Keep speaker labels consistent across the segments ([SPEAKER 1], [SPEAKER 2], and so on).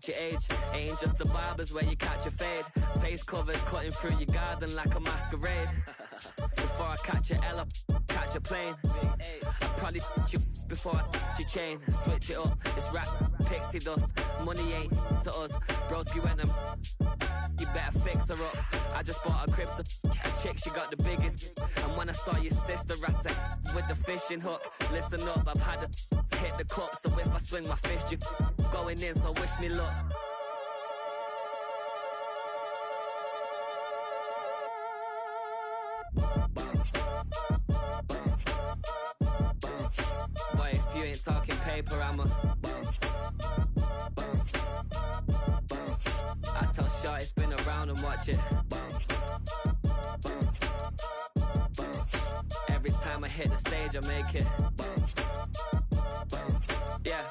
[SPEAKER 1] your age. Ain't just the barbers where you catch a fade. Face covered, cutting through your garden like a masquerade. Before I catch a L up, catch a plane. I probably you before I your chain. Switch it up, it's rap, pixie dust. Money ain't to us. Broski went and you better fix her up. I just bought a crib to a chick, she got the biggest. And when I saw your sister rat with the fishing hook, listen up, I've had to hit the cup. So if I swing my fist, you going in, so wish me luck. Boy, if you ain't talking paper, I'm a I tell Shorty spin around and watch it. Every time I hit the stage, I make it. Yeah.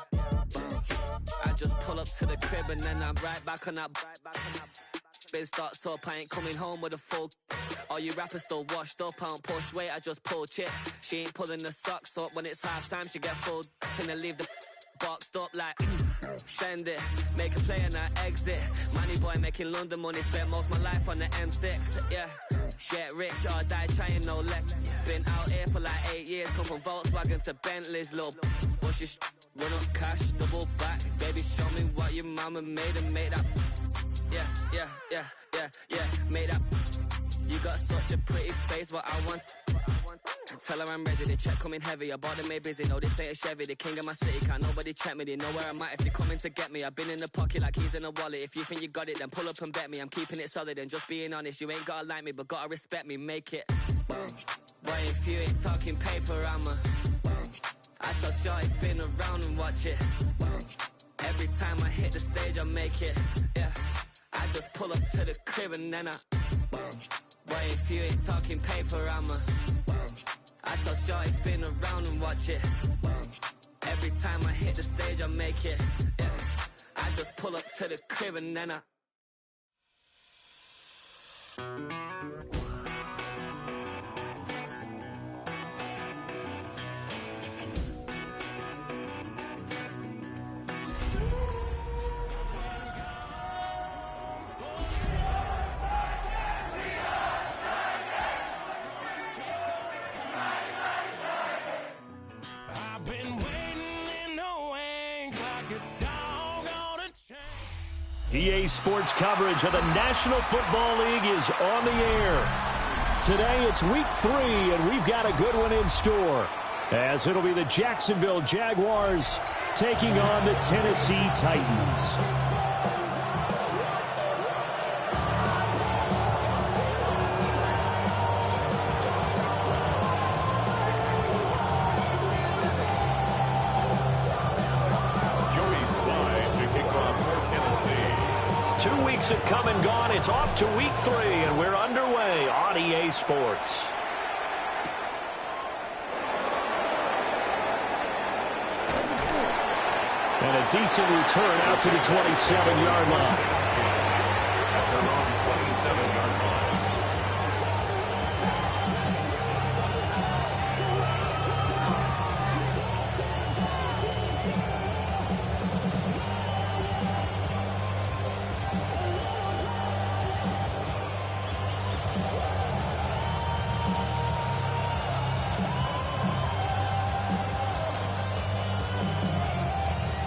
[SPEAKER 1] I just pull up to the crib and then I'm right back on that. Biz starts up, I ain't coming home with a full. All you rappers still washed up, I don't push weight, I just pull chips. She ain't pulling the socks up, when it's half time she get full. Finna leave the boxed up like send it, make a play and I exit. Money boy making London money, spent most of my life on the M6. Yeah, get rich or die trying, no leg. Been out here for like 8 years, come from Volkswagen to Bentley's, little bushes, run up cash, double back. Baby, show me what your mama made and made up. Yeah, made up. You got such a pretty face, but I want. Tell her I'm ready, the check coming heavy. I bought them made busy, no this ain't a Chevy. The king of my city, can't nobody check me. They know where I'm at if they coming to get me. I've been in the pocket like keys in a wallet. If you think you got it, then pull up and bet me. I'm keeping it solid and just being honest. You ain't gotta like me, but gotta respect me, make it. Boy, if you ain't talking paper, I'm a I tell Shorty spin around and watch it. Every time I hit the stage, I make it. Yeah, I just pull up to the crib and then I boy, if you ain't talking paper, I'm a I tell Shorty spin around and watch it. Every time I hit the stage, I make it. Yeah, I just pull up to the crib and then I
[SPEAKER 2] EA Sports coverage of the National Football League is on the air. Today it's week 3, and we've got a good one in store, as it'll be the Jacksonville Jaguars taking on the Tennessee Titans. Have come and gone. It's off to week 3, and we're underway on EA Sports. And a decent return out to the 27-yard line. At their own 27-yard line.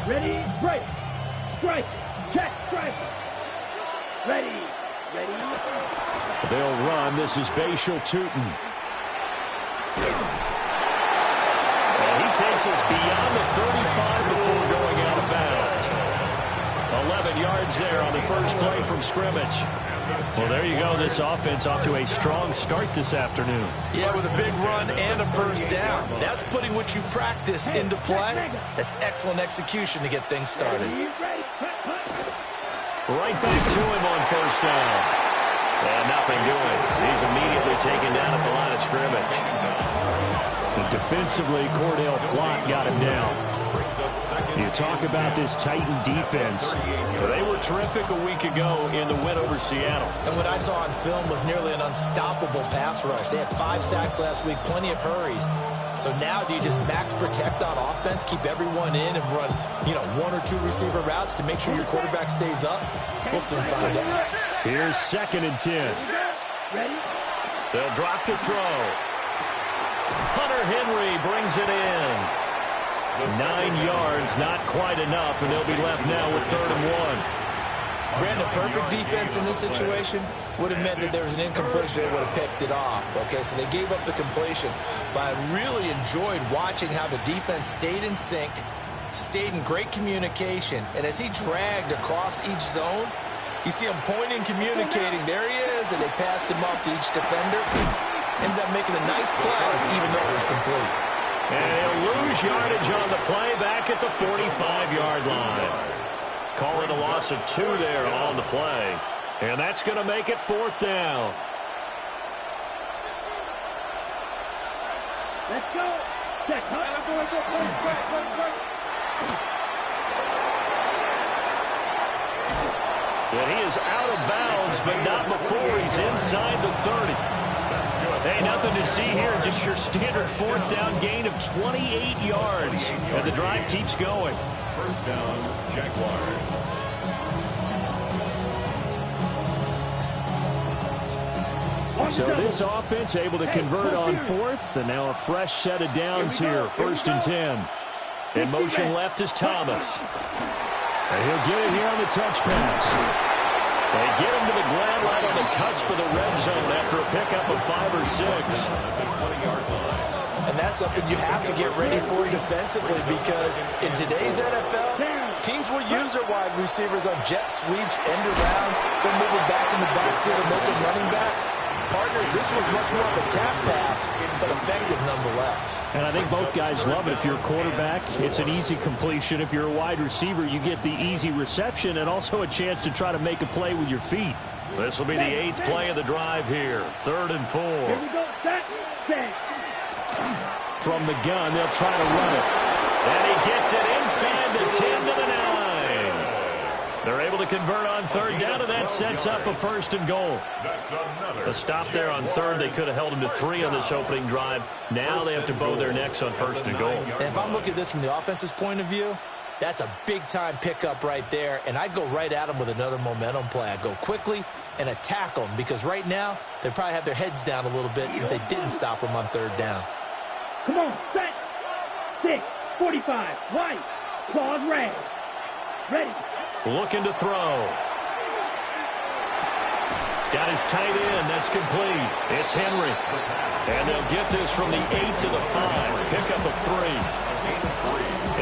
[SPEAKER 3] Ready, break, strike, check, strike. Ready.
[SPEAKER 2] They'll run. This is Bashal Tootin. And he takes us beyond the 35 before going out of bounds. 11 yards there on the first play from scrimmage. Well, there you go. This offense off to a strong start this afternoon.
[SPEAKER 4] Yeah, with a big run and a first down. That's putting what you practice into play. That's excellent execution to get things started.
[SPEAKER 2] Right back to him on first down. And nothing doing. He's immediately taken down at the line of scrimmage. And defensively, Cordell Flott got him down. You talk about this Titan defense. They were terrific a week ago in the win over Seattle.
[SPEAKER 4] And what I saw on film was nearly an unstoppable pass rush. They had 5 sacks last week, plenty of hurries. So now do you just max protect on offense, keep everyone in and run, one or two receiver routes to make sure your quarterback stays up? We'll soon find out.
[SPEAKER 2] Here's 2nd and 10. They'll drop to throw. Hunter Henry brings it in. 9 yards, not quite enough, and they'll be left now with 3rd and 1.
[SPEAKER 4] Brandon, perfect defense in this situation would have meant that there was an incompletion. They would have picked it off. Okay, so they gave up the completion. But I really enjoyed watching how the defense stayed in sync, stayed in great communication, and as he dragged across each zone, you see him pointing, communicating. There he is, and they passed him off to each defender. Ended up making a nice play, even though it was complete.
[SPEAKER 2] And he'll lose yardage on the play back at the 45-yard line. Call it a loss of 2 there on the play. And that's going to make it 4th down.
[SPEAKER 3] Let's go. Check.
[SPEAKER 2] And he is out of bounds, but not before he's inside the 30. Hey, nothing to see here. Just your standard 4th down gain of 28 yards. And the drive keeps going.
[SPEAKER 5] 1st down, Jaguars.
[SPEAKER 2] So this offense able to convert on 4th, and now a fresh set of downs here, 1st and 10. In motion left is Thomas. And he'll get it here on the touch pass. They get him to the ground line on the cusp of the red zone after a pickup of 5 or 6.
[SPEAKER 4] And that's something you have to get ready for defensively, because in today's NFL, teams will use their wide receivers on jet sweeps, end arounds. They'll move it back in the backfield and make them running backs. Partner, this was much more of a tap pass, but effective nonetheless.
[SPEAKER 2] And I think both guys love it. If you're a quarterback, it's an easy completion. If you're a wide receiver, you get the easy reception and also a chance to try to make a play with your feet. This will be the 8th play of the drive here. 3rd and 4.
[SPEAKER 3] Here we go. Set.
[SPEAKER 2] From the gun, they'll try to run it. And he gets it inside the 10 to the 9. They're able to convert on 3rd down, and that sets up a 1st and goal. A stop there on 3rd. They could have held him to 3 on this opening drive. Now they have to bow their necks on 1st and goal.
[SPEAKER 4] And if I'm looking at this from the offense's point of view, that's a big-time pickup right there, and I'd go right at them with another momentum play. I'd go quickly and attack them, because right now they probably have their heads down a little bit since they didn't stop them on 3rd down.
[SPEAKER 3] Come on, set. 6, 45, white, claws red. Ready.
[SPEAKER 2] Looking to throw. Got his tight end. That's complete. It's Henry. And they'll get this from the 8 to the 5. Pickup of 3.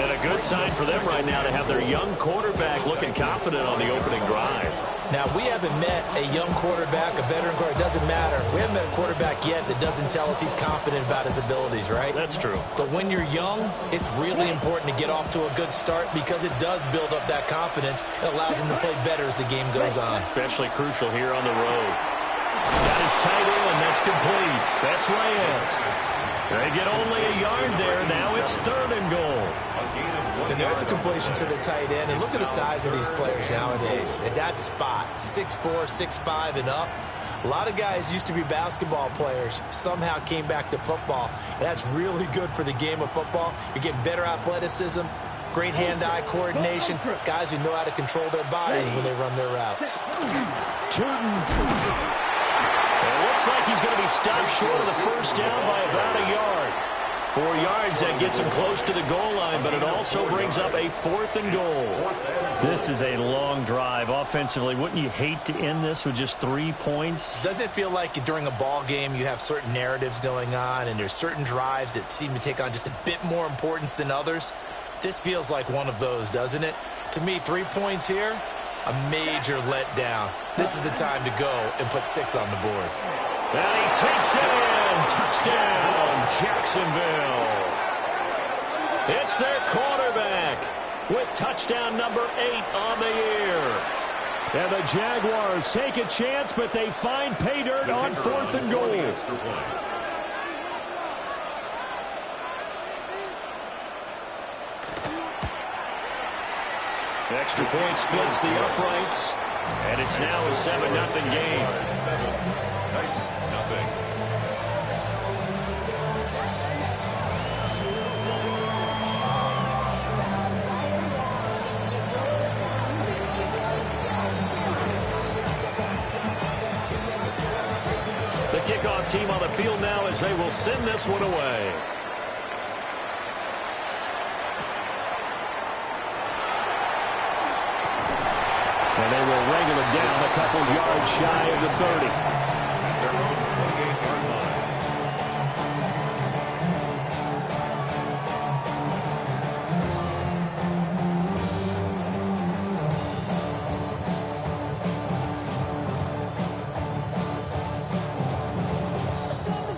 [SPEAKER 2] And a good sign for them right now to have their young quarterback looking confident on the opening drive.
[SPEAKER 4] Now, we haven't met a young quarterback, a veteran quarterback. It doesn't matter. We haven't met a quarterback yet that doesn't tell us he's confident about his abilities, right?
[SPEAKER 2] That's true.
[SPEAKER 4] But when you're young, it's really important to get off to a good start, because it does build up that confidence. It allows him to play better as the game goes on.
[SPEAKER 2] Especially crucial here on the road. Got his tight end. That's complete. That's Reyes. They get only a yard there. Now it's 3rd and goal.
[SPEAKER 4] And there's a completion to the tight end. And look at the size of these players nowadays. At that spot, 6'4", 6'5", and up. A lot of guys used to be basketball players, somehow came back to football. And that's really good for the game of football. You're getting better athleticism, great hand-eye coordination, guys who know how to control their bodies when they run their routes.
[SPEAKER 2] It looks like he's going to be stopped short of the 1st down by about a yard. 4 yards, that gets him close to the goal line, but it also brings up a 4th and goal. This is a long drive offensively. Wouldn't you hate to end this with just 3 points?
[SPEAKER 4] Doesn't it feel like during a ball game you have certain narratives going on, and there's certain drives that seem to take on just a bit more importance than others? This feels like one of those, doesn't it? To me, 3 points here, a major letdown. This is the time to go and put 6 on the board.
[SPEAKER 2] And he takes it in. Touchdown, Jacksonville. It's their quarterback with touchdown number 8 on the year. And the Jaguars take a chance, but they find pay dirt on 4th and goal. Extra point splits the uprights, and it's now a 7-0 game. team on the field now as they will send this one away. And they will wrangle it down a couple yards shy of the 30.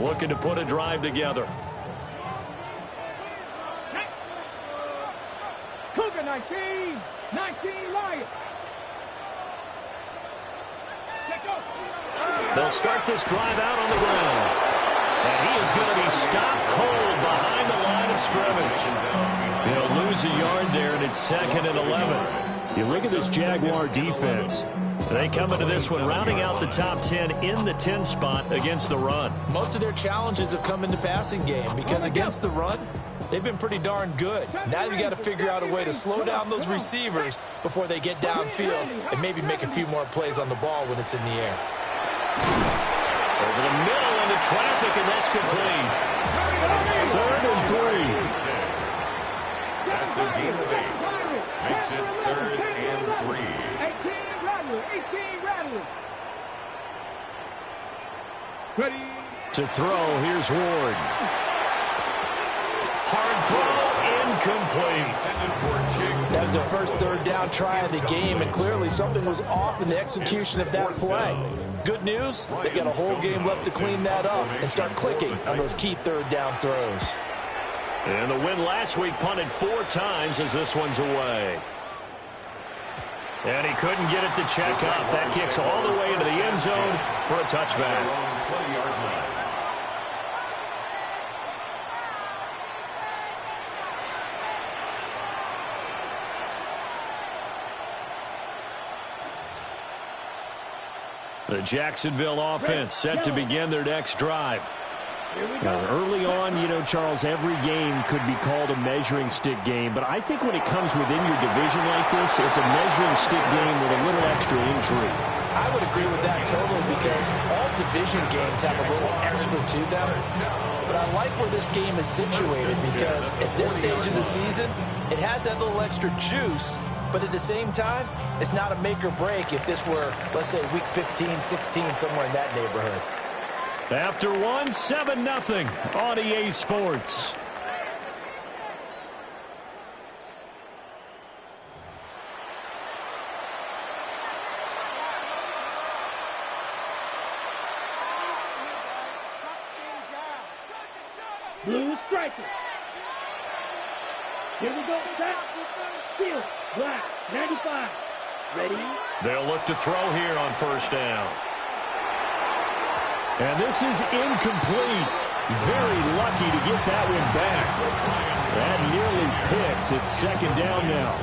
[SPEAKER 2] Looking to put a drive together.
[SPEAKER 3] Cougar 19! 19 Lions!
[SPEAKER 2] They'll start this drive out on the ground. And he is going to be stopped cold behind the line of scrimmage. He'll lose a yard there, and it's 2nd and 11. You look at this Jaguar defense. They come into this one rounding out the top 10 in the 10 spot against the run.
[SPEAKER 4] Most of their challenges have come in the passing game because against the run, they've been pretty darn good. Now you got to figure out a way to slow down those receivers before they get downfield and maybe make a few more plays on the ball when it's in the air.
[SPEAKER 2] Over the middle into traffic, and that's complete. 3rd and 3.
[SPEAKER 5] That's a gain of 8. Makes it 3rd and 3.
[SPEAKER 3] 18 Rattler, 18 Rattler. Ready?
[SPEAKER 2] To throw, here's Ward. Hard throw, incomplete.
[SPEAKER 4] That was their first 3rd down try of the game, and clearly something was off in the execution of that play. Good news, they got a whole game left to clean that up and start clicking on those key 3rd down throws.
[SPEAKER 2] And the win last week punted 4 times as this one's away. And he couldn't get it to check up. That kicks all the way into the end zone for a touchback.
[SPEAKER 5] 20-yard line.
[SPEAKER 2] The Jacksonville offense set to begin their next drive.
[SPEAKER 6] Early on, Charles, every game could be called a measuring stick game, but I think when it comes within your division like this, it's a measuring stick game with a little extra intrigue.
[SPEAKER 4] I would agree with that totally because all division games have a little extra to them. But I like where this game is situated because at this stage of the season, it has that little extra juice. But at the same time, it's not a make or break if this were, let's say, week 15, 16, somewhere in that neighborhood.
[SPEAKER 2] After 1, 7-0 on EA Sports.
[SPEAKER 3] Blue striker. Here we go, set, field, black, 95. Ready?
[SPEAKER 2] They'll look to throw here on 1st down.
[SPEAKER 6] And this is incomplete. Very lucky to get that one back. That nearly picked. It's 2nd down now.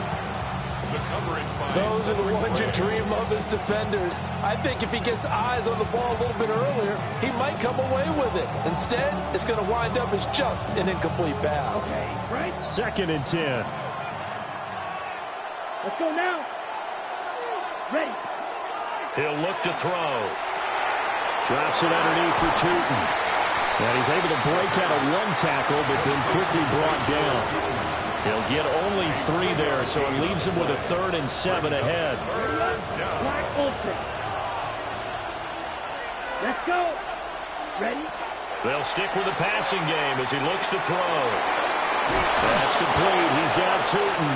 [SPEAKER 4] Those are the ones you dream of as defenders. I think if he gets eyes on the ball a little bit earlier, he might come away with it. Instead, it's going to wind up as just an incomplete pass.
[SPEAKER 3] Okay, right?
[SPEAKER 6] 2nd and 10.
[SPEAKER 3] Let's go now. Ready.
[SPEAKER 2] He'll look to throw.
[SPEAKER 6] Drops it underneath for Tootin. And he's able to break out of 1 tackle, but then quickly brought down.
[SPEAKER 2] He'll get only 3 there, so it leaves him with a 3rd and 7 ahead.
[SPEAKER 3] Black ultra. Let's go. Ready?
[SPEAKER 2] They'll stick with the passing game as he looks to throw.
[SPEAKER 6] That's complete. He's got Tootin.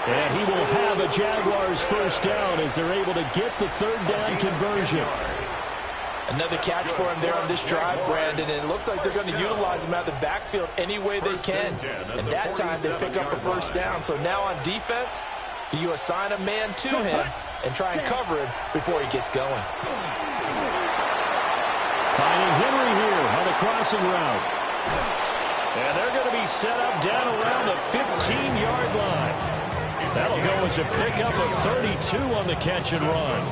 [SPEAKER 6] And he will have a Jaguars 1st down as they're able to get the 3rd down conversion.
[SPEAKER 4] Another catch for him there on this drive, Brandon, and it looks like they're going to utilize him out of the backfield any way they can. And that time they pick up a 1st down. So now on defense, do you assign a man to him and try and cover him before he gets going?
[SPEAKER 6] Finding Henry here on the crossing route.
[SPEAKER 2] And they're going to be set up down around the 15-yard line. That'll go as a pickup of 32 on the catch and run.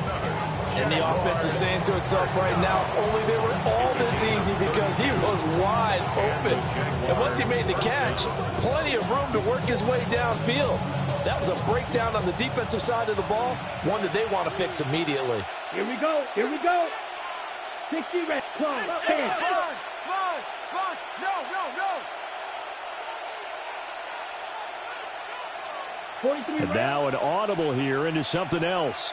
[SPEAKER 4] And the offense is saying to itself right now, only they were all this easy because he was wide open. And once he made the catch, plenty of room to work his way downfield. That was a breakdown on the defensive side of the ball, one that they want to fix immediately.
[SPEAKER 3] Here we go. Here we go. 60 reps. Close. 10.
[SPEAKER 5] Sponge. No.
[SPEAKER 3] 43
[SPEAKER 6] And
[SPEAKER 3] reps.
[SPEAKER 6] now an audible here into something else.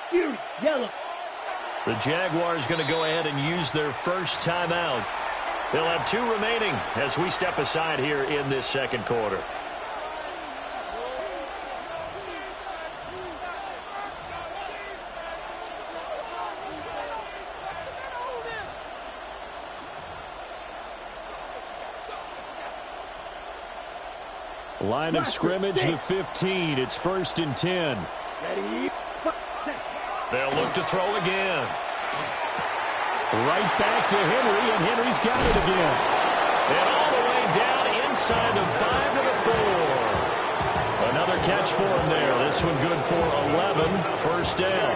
[SPEAKER 3] Fury. Yellow.
[SPEAKER 2] The Jaguars going to go ahead and use their first timeout. They'll have 2 remaining as we step aside here in this second quarter.
[SPEAKER 6] Line of scrimmage, the 15. It's 1st and 10.
[SPEAKER 3] Ready.
[SPEAKER 2] They'll look to throw again.
[SPEAKER 6] Right back to Henry, and Henry's got it again.
[SPEAKER 2] And all the way down inside the 5 to the 4. Another catch for him there. This one good for 11. First down.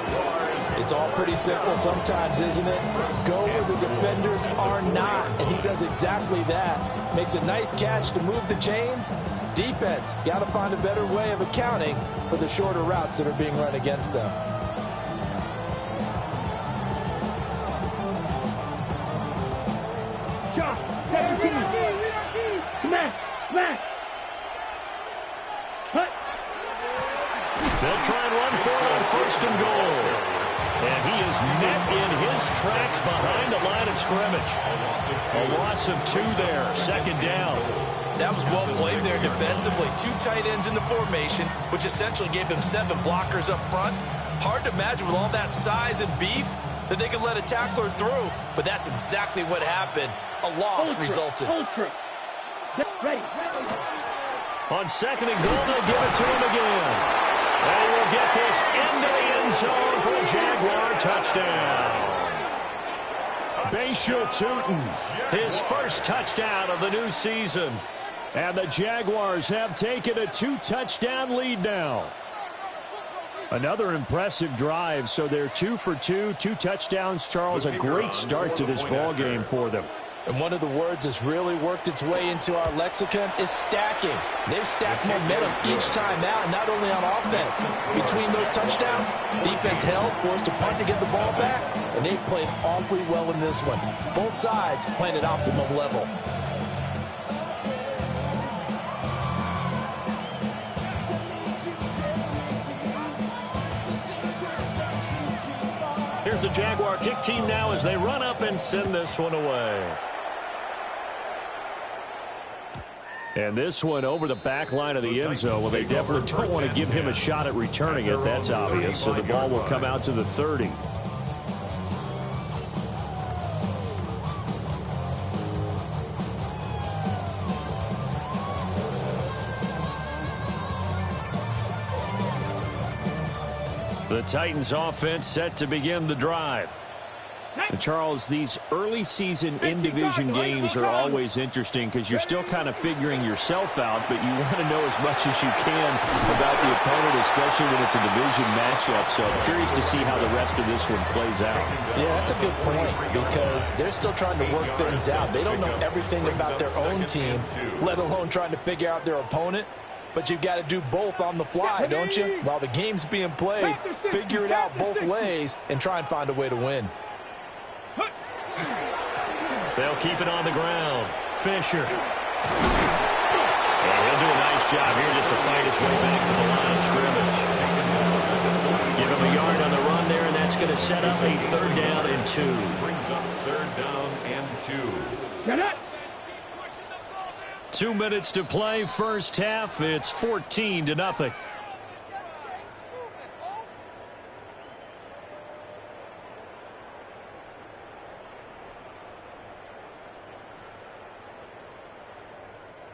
[SPEAKER 4] It's all pretty simple sometimes, isn't it? Go where the defenders are not, and he does exactly that. Makes a nice catch to move the chains. Defense got to find a better way of accounting for the shorter routes that are being run against them.
[SPEAKER 3] Shot. 17. Smash. Hut.
[SPEAKER 2] They'll try and run for it on 1st and goal. And he is met in his tracks behind the line of scrimmage. A loss of 2 there. 2nd down.
[SPEAKER 4] That was well played there defensively. 2 tight ends in the formation, which essentially gave them 7 blockers up front. Hard to imagine with all that size and beef that they could let a tackler through. But that's exactly what happened. A loss resulted.
[SPEAKER 3] Ultra. Ready.
[SPEAKER 2] On 2nd and goal, they'll give it to him again. And he will get this into the end zone for a Jaguar touchdown.
[SPEAKER 6] Baysha Tootin.
[SPEAKER 2] His first touchdown of the new season.
[SPEAKER 6] And the Jaguars have taken a 2-touchdown lead now. Another impressive drive, so they're 2 for 2, 2 touchdowns. Charles, a great start to this ball game for them.
[SPEAKER 4] And one of the words that's really worked its way into our lexicon is stacking. They've stacked momentum each time out, not only on offense. Between those touchdowns, defense held, forced a punt to get the ball back, and they've played awfully well in this one. Both sides playing at optimum level.
[SPEAKER 2] Here's the Jaguar kick team now as they run up and send this one away.
[SPEAKER 6] And this one over the back line of the end zone. Well, they definitely don't want to give him a shot at returning it. That's obvious. So the ball will come out to the 30. The Titans offense set to begin the drive. And Charles, these early season in-division games are always interesting because you're still kind of figuring yourself out, but you want to know as much as you can about the opponent, especially when it's a division matchup. So I'm curious to see how the rest of this one plays out.
[SPEAKER 4] Yeah, that's a good point because they're still trying to work things out. They don't know everything about their own team, let alone trying to figure out their opponent. But you've got to do both on the fly, don't you? While the game's being played, figure it out both ways and try and find a way to win.
[SPEAKER 2] They'll keep it on the ground. Fisher. And he'll do a nice job here just to fight his way back to the line of scrimmage. Give him a yard on the run there, and that's going to set up a 3rd down and 2.
[SPEAKER 5] Brings up 3rd down and 2.
[SPEAKER 3] Get it.
[SPEAKER 2] 2 minutes to play, first half. It's 14-0.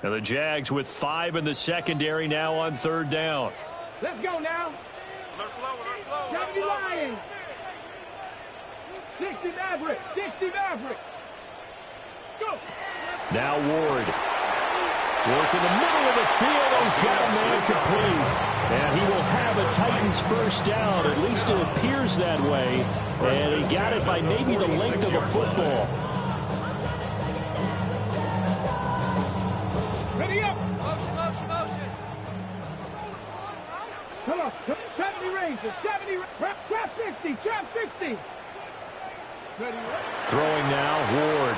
[SPEAKER 2] And the Jags with 5 in the secondary now on 3rd down.
[SPEAKER 3] Let's go now. 70 Lions. 60 Maverick. 60 Maverick. Go.
[SPEAKER 6] Now Ward. Work in the middle of the field, and he's got a man complete. And he will have a Titans first down. At least it appears that way. And he got it by maybe the length of a football.
[SPEAKER 3] Ready up. Motion. Come on. 70 Rangers. 70. Trap 60. Trap 60.
[SPEAKER 6] Throwing now, Ward.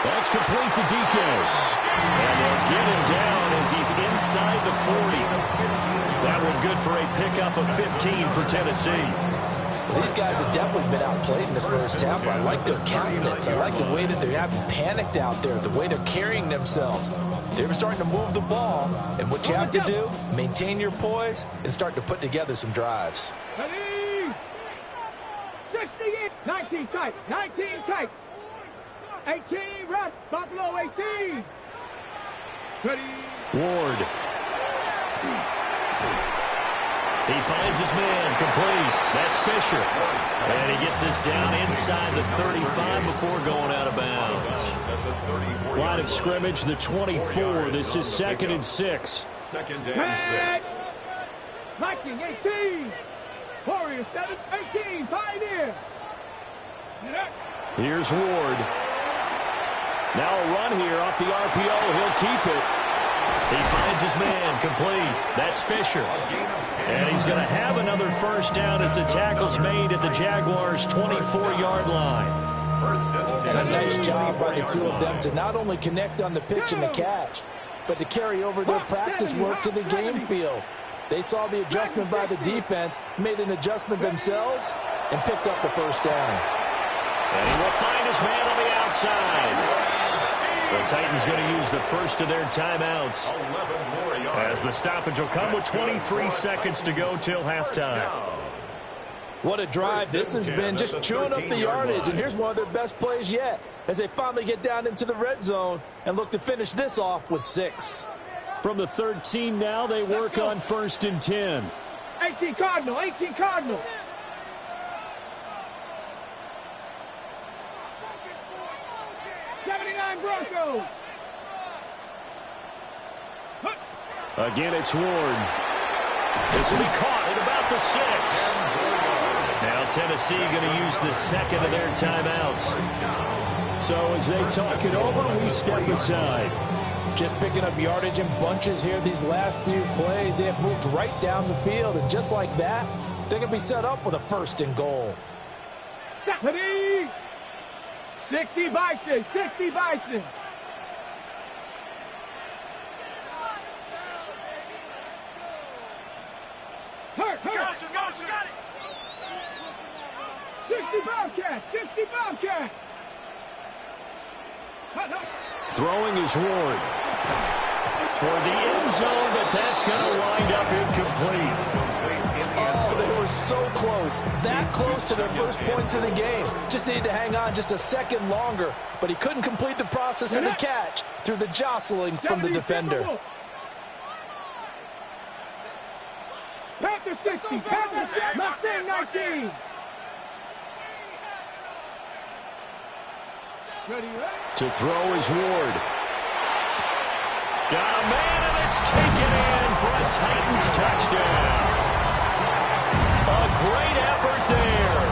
[SPEAKER 6] That's complete to DK. And they'll get him down as he's inside the 40. That one good for a pickup of 15 for Tennessee.
[SPEAKER 4] Well, these guys have definitely been outplayed in the first half. I like their countenance. I like the way that they haven't panicked out there, the way they're carrying themselves. They're starting to move the ball, and what you have to do, maintain your poise and start to put together some drives.
[SPEAKER 3] 68, 19 tight, 19 tight. 18, right, Buffalo 18.
[SPEAKER 6] Ward. He finds his man, complete. That's Fisher. And he gets this down inside the 35 before going out of bounds. Line of scrimmage, the 24. This is 2nd and 6.
[SPEAKER 5] 2nd and 6.
[SPEAKER 3] Viking 18. Warriors 7, 18, Pioneer.
[SPEAKER 6] Here's Ward. Now a run here off the RPO. He'll keep it. He finds his man, complete. That's Fisher. And he's going to have another first down as the tackle's made at the Jaguars' 24-yard line.
[SPEAKER 4] And a nice job by the two of them to not only connect on the pitch and the catch, but to carry over their practice work to the game field. They saw the adjustment by the defense, made an adjustment themselves, and picked up the first down.
[SPEAKER 6] And he will find his man on the outside. The Titans going to use the first of their timeouts as the stoppage will come with 23 seconds to go till halftime.
[SPEAKER 4] What a drive this has been, just chewing up the yardage, and here's one of their best plays yet as they finally get down into the red zone and look to finish this off with 6.
[SPEAKER 6] From the 13 now, they work on 1st and 10.
[SPEAKER 3] 18 Cardinal, 18 Cardinal. Broncos.
[SPEAKER 6] Again, it's Ward. This will be caught at about the 6. Now Tennessee going to use the second of their timeouts. So as they talk it over, we step aside.
[SPEAKER 4] Just picking up yardage in bunches here these last few plays. They have moved right down the field, and just like that, they're going to be set up with a 1st and goal.
[SPEAKER 3] 60 Bison, 60 Bison. Hurt. Got it. 60 Bobcat, 60 Bobcat.
[SPEAKER 6] Throwing is Ward. Toward the end zone, but that's going to wind up incomplete.
[SPEAKER 4] Oh, they were so close. That close to their first points of the game. Just needed to hang on just a second longer, but he couldn't complete the process of the catch through the jostling from the defender.
[SPEAKER 3] Panther 60, Panther 60, Mustang 19.
[SPEAKER 6] To throw is Ward. Got a man, and it's taken in for a Titans touchdown. A great effort there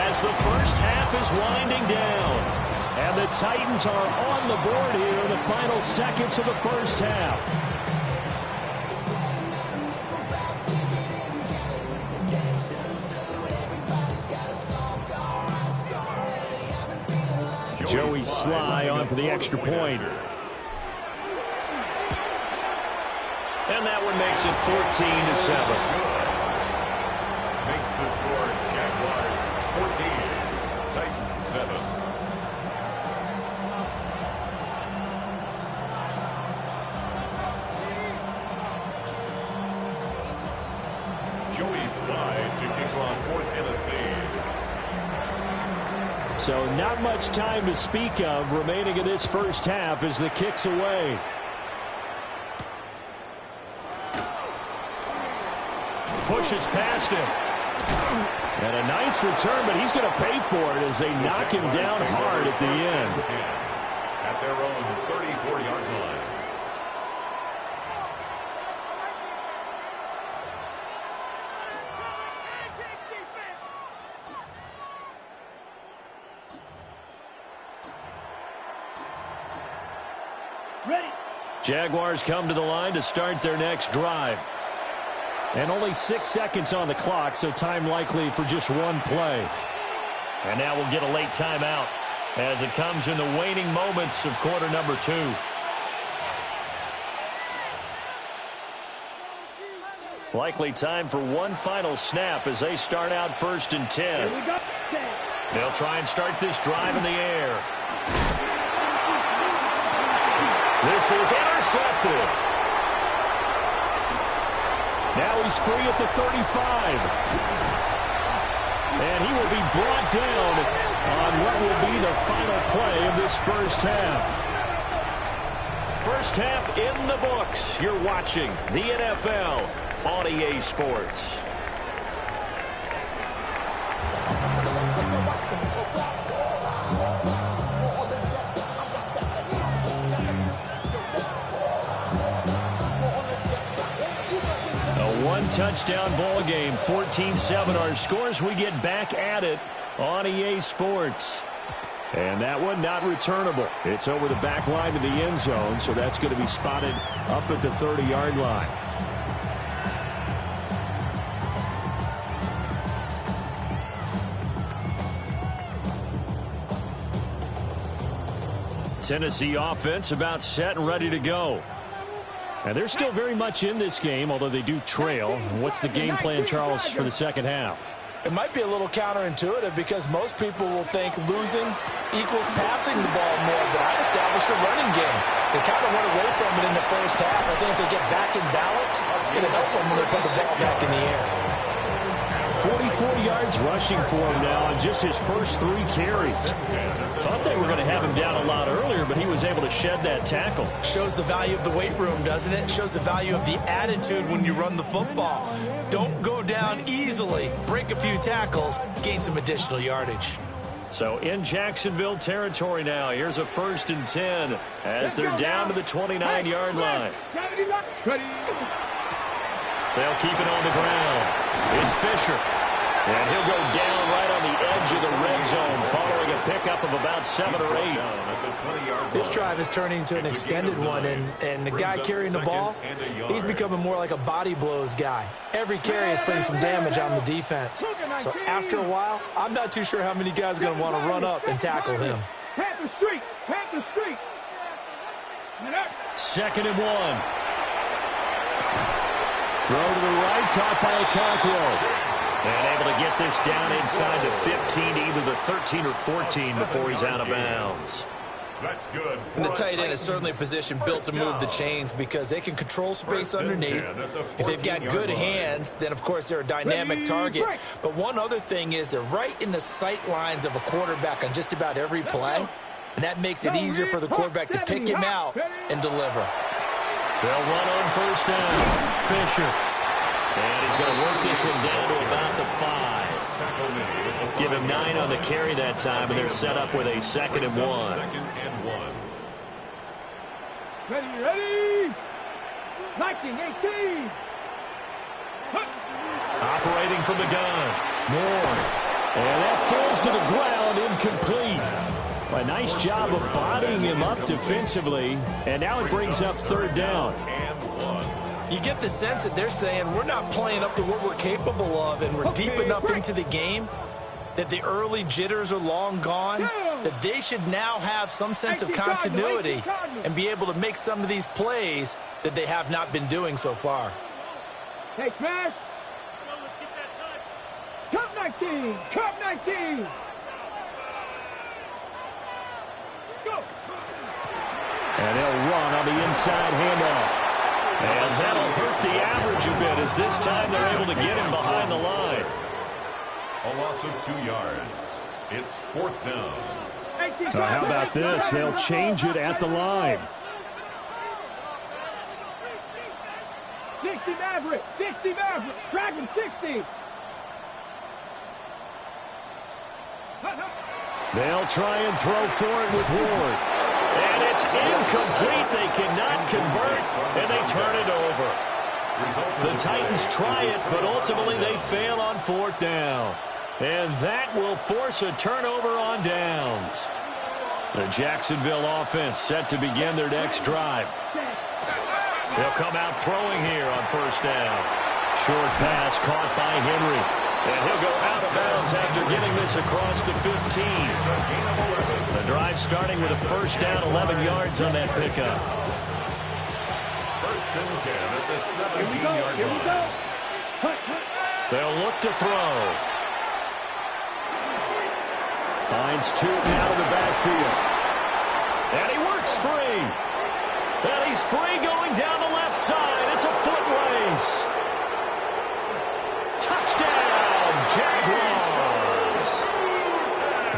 [SPEAKER 6] as the first half is winding down. And the Titans are on the board here in the final seconds of the first half. Joey Sly on for the extra point. And that one makes it 14-7.
[SPEAKER 5] Makes the score Jaguars 14, Titans 7. Joey Sly to kick off for Tennessee.
[SPEAKER 6] So not much time to speak of remaining in this first half as the kick's away. Pushes past him. And a nice return, but he's going to pay for it as they knock him down hard at the end.
[SPEAKER 5] At their own 34-yard line.
[SPEAKER 3] Ready.
[SPEAKER 6] Jaguars come to the line to start their next drive. And only 6 seconds on the clock, so time likely for just one play. And now we'll get a late timeout as it comes in the waning moments of quarter number 2. Likely time for one final snap as they start out 1st and 10. They'll try and start this drive in the air. This is intercepted. Now he's free at the 35. And he will be brought down on what will be the final play of this first half. First half in the books. You're watching the NFL on EA Sports. One-touchdown ball game, 14-7 our scores. We get back at it on EA Sports. And that one not returnable. It's over the back line to the end zone, so that's going to be spotted up at the 30-yard line. Tennessee offense about set and ready to go. And they're still very much in this game, although they do trail. What's the game plan, Charles, for the second half?
[SPEAKER 4] It might be a little counterintuitive because most people will think losing equals passing the ball more, but I established the running game. They kind of went away from it in the first half. I think if they get back in balance, it'll help them when they put the ball back in the air.
[SPEAKER 6] 44 yards rushing for him now on just his first 3 carries. Thought they were going to have him down a lot earlier, but he was able to shed that tackle.
[SPEAKER 4] Shows the value of the weight room, doesn't it? Shows the value of the attitude when you run the football. Don't go down easily. Break a few tackles, gain some additional yardage.
[SPEAKER 6] So in Jacksonville territory now. Here's a 1st and 10 as they're down to the 29-yard line. They'll keep it on the ground. It's Fisher. And he'll go down right on the edge of the red zone following a pickup of about 7 or 8.
[SPEAKER 4] This drive is turning into an extended one, and the guy carrying the ball, he's becoming more like a body blows guy. Every carry is putting some damage on the defense. So after a while, I'm not too sure how many guys are going to want to run up and tackle him.
[SPEAKER 3] Panther Street!
[SPEAKER 6] 2nd and 1. Throw to the right, caught by Okonkwo. And able to get this down inside the 15, either the 13 or 14 before he's out of bounds.
[SPEAKER 5] That's good.
[SPEAKER 4] And the tight end is certainly a position built to move the chains because they can control space underneath. If they've got good hands, then of course they're a dynamic target. But one other thing is they're right in the sight lines of a quarterback on just about every play. And that makes it easier for the quarterback to pick him out and deliver.
[SPEAKER 6] They'll run on 1st down. Fisher. And he's going to work this one down to about the 5. Give him 9 on the carry that time, and they're set up with a 2nd and 1.
[SPEAKER 3] Ready! 19-18.
[SPEAKER 6] Operating from the gun. Moore. And that falls to the ground, incomplete. A nice job of bodying him up defensively, and now it brings up 3rd down.
[SPEAKER 4] You get the sense that they're saying we're not playing up to what we're capable of, and we're deep enough into the game that the early jitters are long gone, that they should now have some sense of continuity and be able to make some of these plays that they have not been doing so far.
[SPEAKER 3] Hey, smash! Cup 19! Cup 19! Go!
[SPEAKER 6] And they'll run on the inside handoff. And that'll hurt the average a bit as this time they're able to get him behind the line.
[SPEAKER 5] A loss of 2 yards. It's 4th down.
[SPEAKER 6] How about this? They'll change it at the line.
[SPEAKER 3] 60 Maverick! 60 Maverick! Dragon 60!
[SPEAKER 6] They'll try and throw for it with Ward. And it's incomplete. They cannot convert, and they turn it over. The Titans try it, but ultimately they fail on 4th down. And that will force a turnover on downs. The Jacksonville offense set to begin their next drive. They'll come out throwing here on 1st down. Short pass caught by Henry. And he'll go out of bounds after getting this across the 15. The drive starting with a first down, 11 yards on that pickup.
[SPEAKER 5] First and 10 at the 17-yard line.
[SPEAKER 6] They'll look to throw. Finds Tootin out of the backfield. And he works free. And he's free going down the left side. It's a foot race. Touchdown, Jaguars.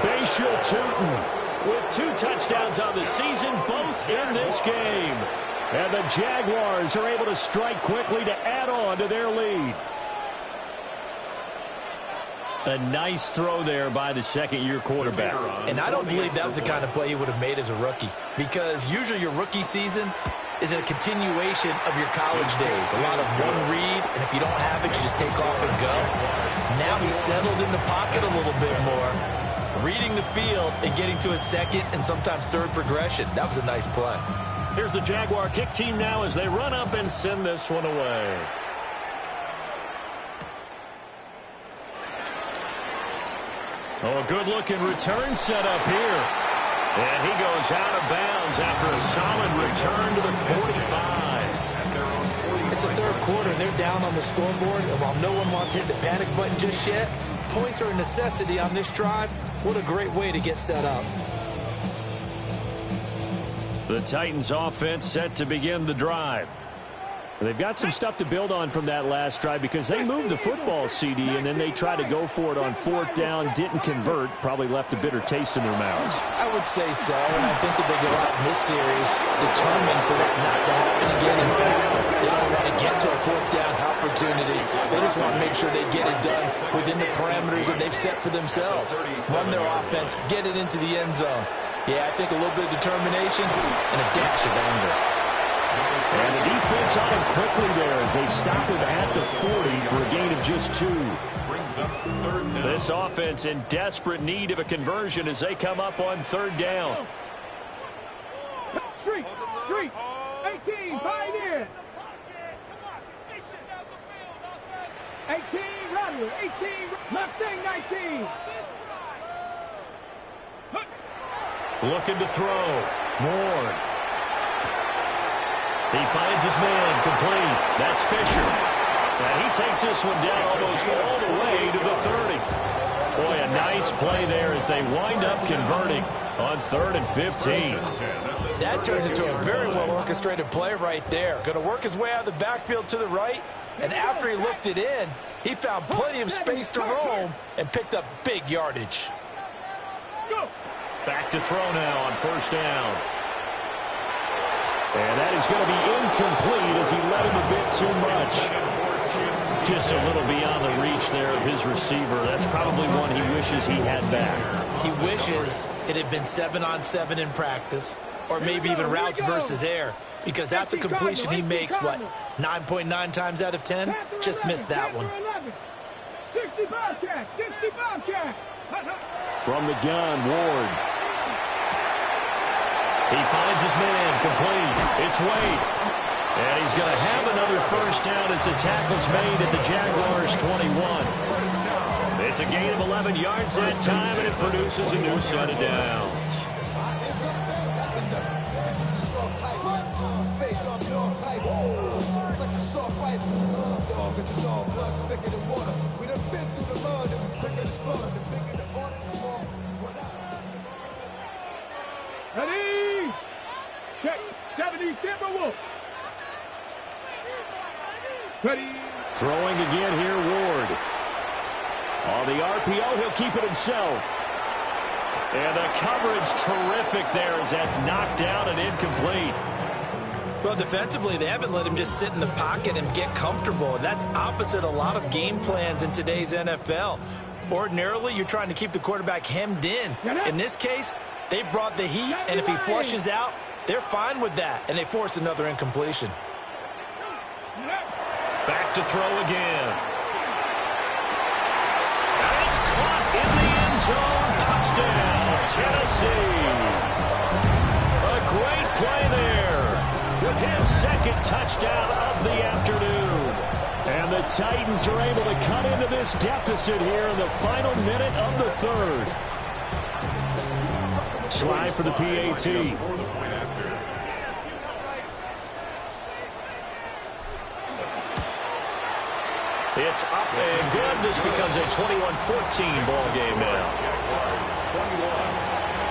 [SPEAKER 6] Bashil Tootin with 2 touchdowns on the season, both in this game. And the Jaguars are able to strike quickly to add on to their lead. A nice throw there by the second-year quarterback.
[SPEAKER 4] And I don't believe that was the kind of play he would have made as a rookie, because usually your rookie season is a continuation of your college days. A lot of one read, and if you don't have it, you just take off and go. Now he's settled in the pocket a little bit more, reading the field and getting to a second and sometimes third progression. That was a nice play.
[SPEAKER 6] Here's the Jaguar kick team now as they run up and send this one away. Oh, a good-looking return set up here. And he goes out of bounds after a solid return to the 45.
[SPEAKER 4] It's the third quarter, and they're down on the scoreboard. And while no one wants to hit the panic button just yet, points are a necessity on this drive. What a great way to get set up.
[SPEAKER 6] The Titans offense set to begin the drive. They've got some stuff to build on from that last drive because they moved the football, CD, and then they tried to go for it on 4th down, didn't convert, probably left a bitter taste in their mouths.
[SPEAKER 4] I would say so, and I think that they go out in this series determined for that not to happen again. In fact, they don't want to get to a 4th down opportunity. They just want to make sure they get it done within the parameters that they've set for themselves. Run their offense, get it into the end zone. Yeah, I think a little bit of determination and a dash of anger.
[SPEAKER 6] And the defense on him quickly there as they stop him at the 40 for a gain of just 2. This offense in desperate need of a conversion as they come up on 3rd down.
[SPEAKER 3] Street, 18, pioneer. 18, Rodler, 18, Mustang, 19.
[SPEAKER 6] Looking to throw. Ward. He finds his man complete. That's Fisher. And he takes this one down almost all the way to the 30. Boy, a nice play there as they wind up converting on 3rd and 15.
[SPEAKER 4] That turns into a very well-orchestrated play right there. Going to work his way out of the backfield to the right, and after he looked it in, he found plenty of space to roam and picked up big yardage.
[SPEAKER 6] Back to throw now on 1st down. And that is going to be incomplete as he let him a bit too much. Just a little beyond the reach there of his receiver. That's probably one he wishes he had back.
[SPEAKER 4] He wishes it had been 7-on-7 in practice, or maybe even routes versus air, because that's a completion he makes, what, 9.9 times out of 10? Just missed that one.
[SPEAKER 3] 60 Bobcat, 60 Bobcat.
[SPEAKER 6] From the gun, Ward. He finds his man complete. It's Wade. And he's going to have another 1st down as the tackle's made at the Jaguars' 21. It's a gain of 11 yards that time, and it produces a new set of downs.
[SPEAKER 3] Ready? Check. 70 Timberwolf. Ready?
[SPEAKER 6] Throwing again here, Ward. On the RPO, he'll keep it himself. And the coverage terrific there as that's knocked down and incomplete.
[SPEAKER 4] Well, defensively, they haven't let him just sit in the pocket and get comfortable. And that's opposite a lot of game plans in today's NFL. Ordinarily, you're trying to keep the quarterback hemmed in. In this case, they brought the heat, and if he flushes out, they're fine with that, and they force another incompletion.
[SPEAKER 6] Back to throw again. And it's caught in the end zone. Touchdown, Tennessee. A great play there with his 2nd touchdown of the afternoon. And the Titans are able to cut into this deficit here in the final minute of the third. Slide for the PAT. It's up and good. This becomes a 21-14 ball game now.
[SPEAKER 5] Jaguars 21,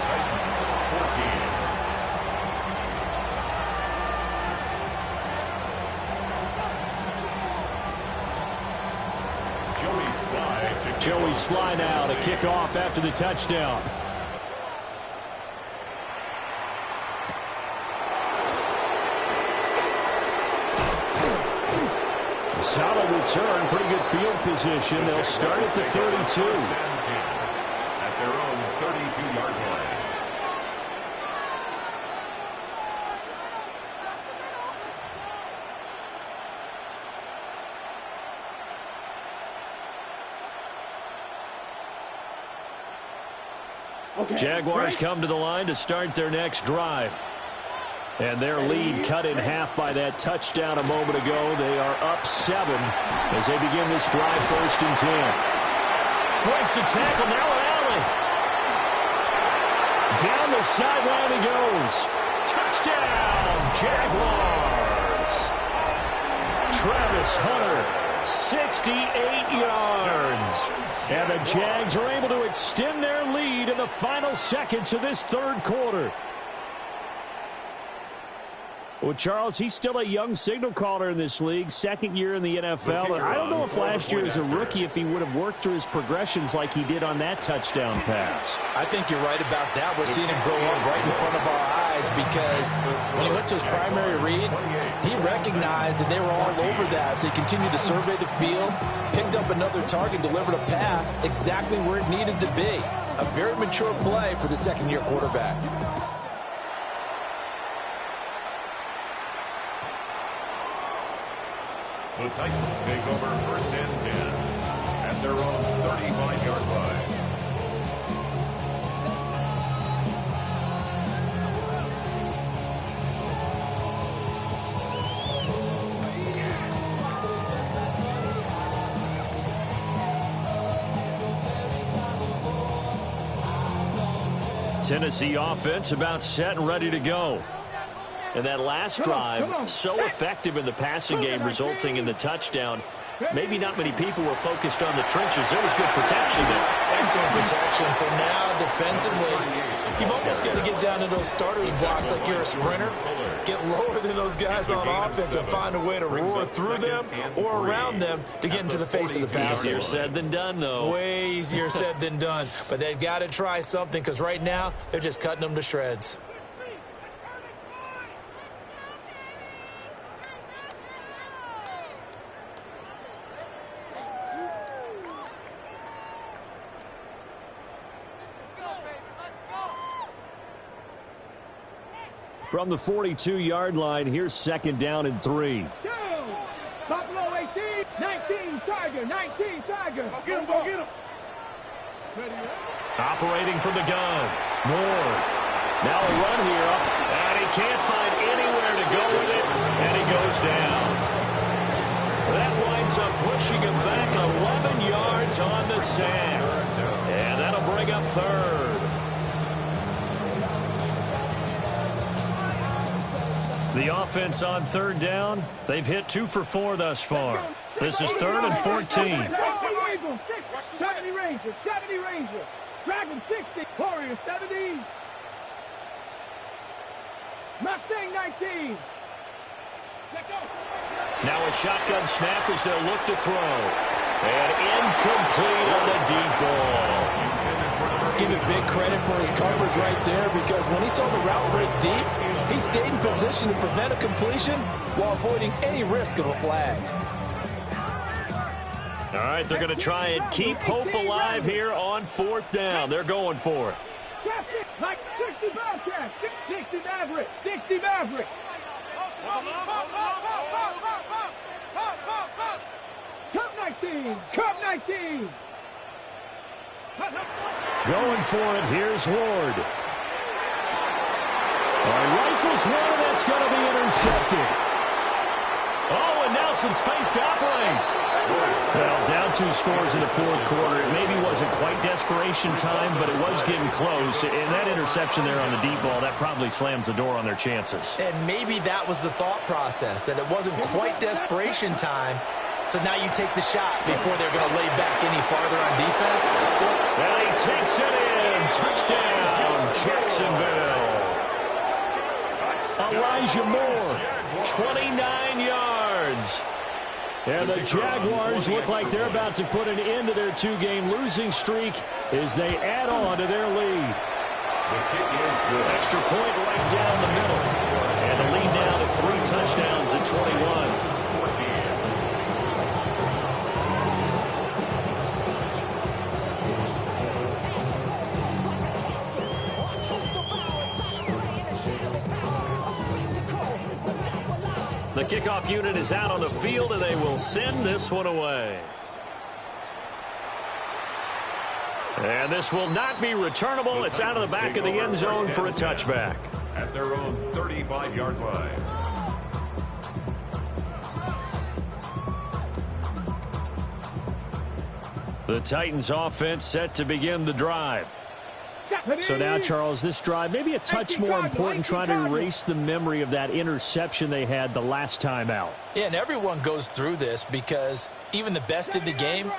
[SPEAKER 5] Titans 14.
[SPEAKER 6] Joey Sly now to kick off after the touchdown. Solid return, pretty good field position. They'll start at the 32.
[SPEAKER 5] At their own 32-yard line.
[SPEAKER 6] Jaguars come to the line to start their next drive. And their lead cut in half by that touchdown a moment ago. They are up 7 as they begin this drive, 1st and 10. Breaks the tackle, now an alley. Down the sideline he goes. Touchdown, Jaguars. Travis Hunter, 68 yards. And the Jags are able to extend their lead in the final seconds of this third quarter. Well, Charles, he's still a young signal caller in this league, second year in the NFL. And I don't know if last year as a rookie, if he would have worked through his progressions like he did on that touchdown pass.
[SPEAKER 4] I think you're right about that. We're seeing him grow up right in front of our eyes because when he went to his primary read, he recognized that they were all over that. So he continued to survey the field, picked up another target, delivered a pass exactly where it needed to be. A very mature play for the second-year quarterback.
[SPEAKER 5] The Titans take over 1st and 10 at their own 35-yard line.
[SPEAKER 6] Tennessee offense about set and ready to go. And that last drive, so effective in the passing game, resulting in the touchdown. Maybe not many people were focused on the trenches. There was good protection there.
[SPEAKER 4] Excellent protection. So now, defensively, you've almost got to get down to those starters blocks like you're a sprinter. Get lower than those guys on offense and find a way to roar through them or around them to get into the face of the passer.
[SPEAKER 6] Easier said than done, though.
[SPEAKER 4] Way easier said than done. But they've got to try something because right now, they're just cutting them to shreds.
[SPEAKER 6] From the 42-yard line, here's 2nd down and 3.
[SPEAKER 3] Buffalo 18, 19, Tiger, 19, Tiger. Go get him, go get him.
[SPEAKER 6] Operating from the gun. Moore. Now a run here. And he can't find anywhere to go with it. And he goes down. That winds up pushing him back 11 yards on the sack. And that'll bring up 3rd. The offense on 3rd down, they've hit 2 for 4 thus far. This is 3rd and 14.
[SPEAKER 3] 70 Rangers, 70 Rangers. Dragon 60, Warriors 70. Mustang 19.
[SPEAKER 6] Now a shotgun snap as they'll look to throw. And incomplete on the deep ball.
[SPEAKER 4] Give him big credit for his coverage right there because when he saw the route break deep, he stayed in position to prevent a completion while avoiding any risk of a flag.
[SPEAKER 6] All right, they're going to try and keep hope alive here on 4th down. They're going for it.
[SPEAKER 3] Like 60 Bobcats, 60 Maverick, 60 Maverick. Cup 19, Cup 19.
[SPEAKER 6] Going for it, here's Ward. Rifles one, and that's going to be intercepted. Oh, and now some space to operate. Well, down 2 scores in the fourth quarter. It maybe wasn't quite desperation time, but it was getting close. And that interception there on the deep ball, that probably slams the door on their chances.
[SPEAKER 4] And maybe that was the thought process, that it wasn't quite desperation time. So now you take the shot before they're going to lay back any farther on defense.
[SPEAKER 6] And he takes it in. Touchdown, Jacksonville. Elijah Moore, 29 yards. And the Jaguars look like they're about to put an end to their 2-game losing streak as they add on to their lead.
[SPEAKER 5] The kick is good.
[SPEAKER 6] Extra point right down the middle. And the lead now to 3 touchdowns at 21. The kickoff unit is out on the field, and they will send this one away. And this will not be returnable. It's out of the back of the end zone for a touchback.
[SPEAKER 5] At their own 35-yard line.
[SPEAKER 6] The Titans offense set to begin the drive. So now, Charles, this drive maybe a touch more important, trying to erase the memory of that interception they had the last time out.
[SPEAKER 4] Yeah, and everyone goes through this because even the best in the game,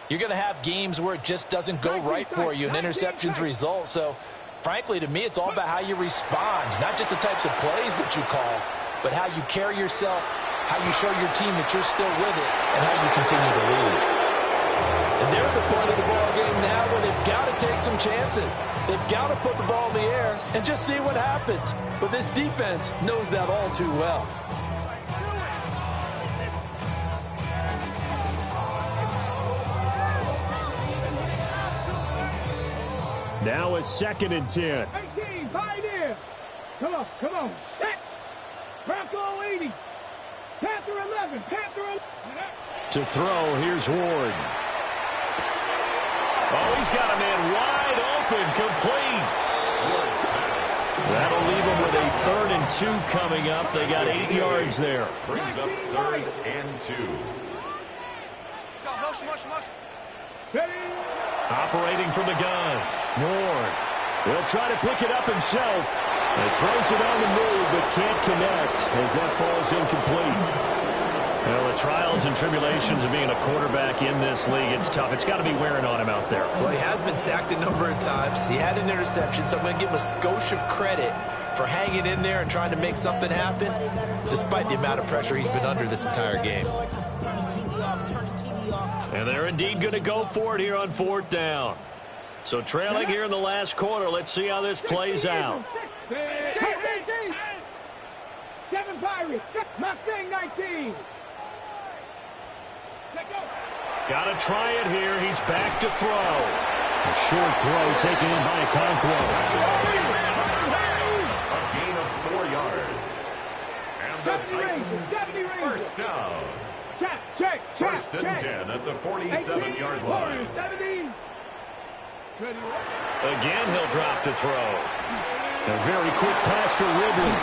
[SPEAKER 4] you're going to have games where it just doesn't go right for you, and interceptions result. So, frankly, to me, it's all about how you respond, not just the types of plays that you call, but how you carry yourself, how you show your team that you're still with it, and how you continue to lead. And they're at the point of the ball game now where they've got to take some chances. They've got to put the ball in the air and just see what happens. But this defense knows that all too well.
[SPEAKER 6] Now a 2nd and 10.
[SPEAKER 3] 18, Pioneer. Come on. Set. Bronco 80. Panther 11. Panther 11.
[SPEAKER 6] To throw, here's Ward. Oh, he's got a man wide open, complete. That'll leave him with a 3rd and 2 coming up. They got 8 yards there.
[SPEAKER 5] Brings up 3rd and 2.
[SPEAKER 6] Operating from the gun. Ward. He'll try to pick it up himself. He throws it on the move, but can't connect as that falls incomplete. Well, the trials and tribulations of being a quarterback in this league, it's tough. It's got to be wearing on him out there.
[SPEAKER 4] Well, he has been sacked a number of times. He had an interception, so I'm going to give him a skosh of credit for hanging in there and trying to make something happen, despite the amount of pressure he's been under this entire game.
[SPEAKER 6] And they're indeed going to go for it here on 4th down. So trailing here in the last quarter, let's see how this plays out.
[SPEAKER 3] 7 Pirates. Mustang 19.
[SPEAKER 6] Got to try it here. He's back to throw. A short throw taken in by Okonkwo.
[SPEAKER 5] A gain of 4 yards. And the Titans 1st down.
[SPEAKER 3] Check.
[SPEAKER 5] 1st and 10 at the 47-yard line.
[SPEAKER 6] Again, he'll drop to throw. A very quick pass to Ridley.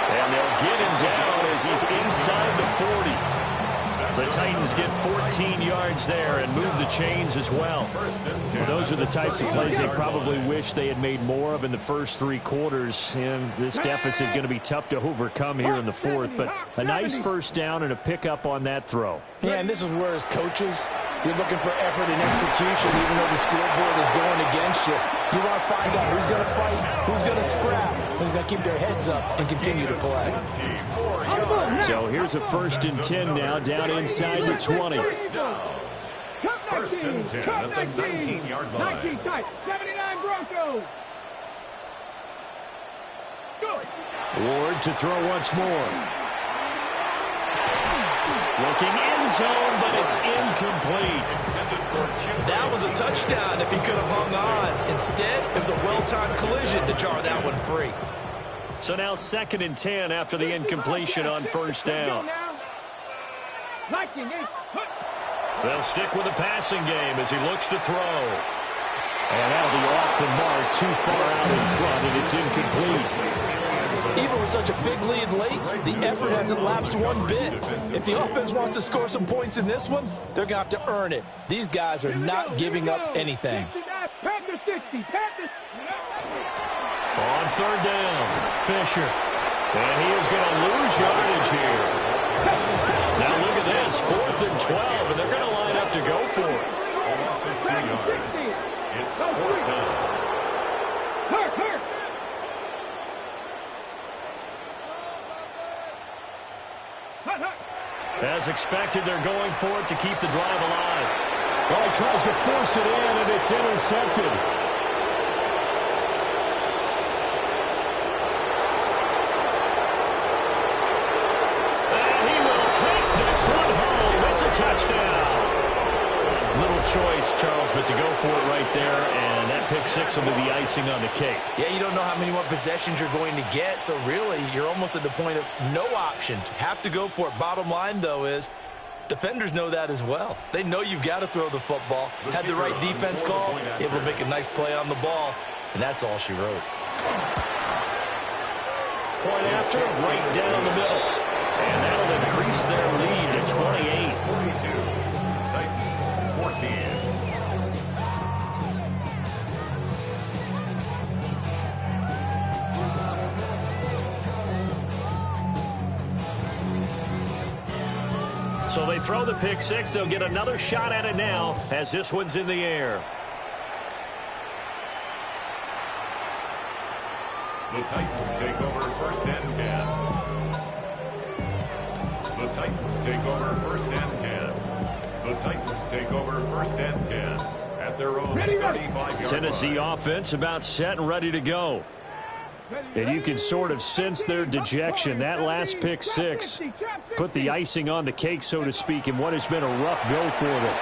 [SPEAKER 6] And they'll get him down as he's inside the 40. The Titans get 14 yards there and move the chains as well. Well, those are the types of plays they probably wish they had made more of in the first 3 quarters. And this deficit going to be tough to overcome here in the 4th. But a nice 1st down and a pickup on that throw.
[SPEAKER 4] Yeah, and this is where, as coaches, you're looking for effort and execution, even though the scoreboard is going against you. You want to find out who's going to fight, who's going to scrap, who's going to keep their heads up and continue to play.
[SPEAKER 6] So here's a 1st and 10 now, down inside the 20.
[SPEAKER 5] 1st and 10 at the 19-yard line.
[SPEAKER 3] 19 tight. 79 Broncos.
[SPEAKER 6] Ward to throw once more. Looking end zone, but it's incomplete.
[SPEAKER 4] That was a touchdown if he could have hung on. Instead, it was a well-timed collision to jar that one free.
[SPEAKER 6] So now 2nd and 10 after the incompletion on 1st down. They'll stick with the passing game as he looks to throw. And that'll be off the mark, too far out in front, and it's incomplete.
[SPEAKER 4] Even with such a big lead late, the effort hasn't lapsed one bit. If the offense wants to score some points in this one, they're going to have to earn it. These guys are not giving up anything.
[SPEAKER 6] On third down, Fisher. And he is going to lose yardage here. Now look at this, 4th and 12, and they're going to line up to go for it.
[SPEAKER 5] Loss of 2 yards. It's 4th down.
[SPEAKER 6] As expected, they're going for it to keep the drive alive. Well, he tries to force it in, and it's intercepted. And he will take this one home. It's a touchdown. Little choice, Charles, but to go for it right there, and that pick six will be the icing on the cake.
[SPEAKER 4] Yeah, you don't know how many more possessions you're going to get, so really you're almost at the point of no options. Have to go for it. Bottom line, though, is defenders know that as well. They know you've got to throw the football. Had the right defense call, able to make a nice play on the ball, and that's all she wrote.
[SPEAKER 6] Point after, right down the middle. And that'll increase their lead to 28.
[SPEAKER 5] 42. Titans, 14.
[SPEAKER 6] So they throw the pick six. They'll get another shot at it now as this one's in the air.
[SPEAKER 5] The Titans take over 1st and 10. The Titans take over 1st and 10. The Titans take over 1st and 10 at their own 35-yard
[SPEAKER 6] Tennessee
[SPEAKER 5] line.
[SPEAKER 6] offense about set and ready to go. And you can sort of sense their dejection. That last pick six put the icing on the cake, so to speak, in what has been a rough go for them.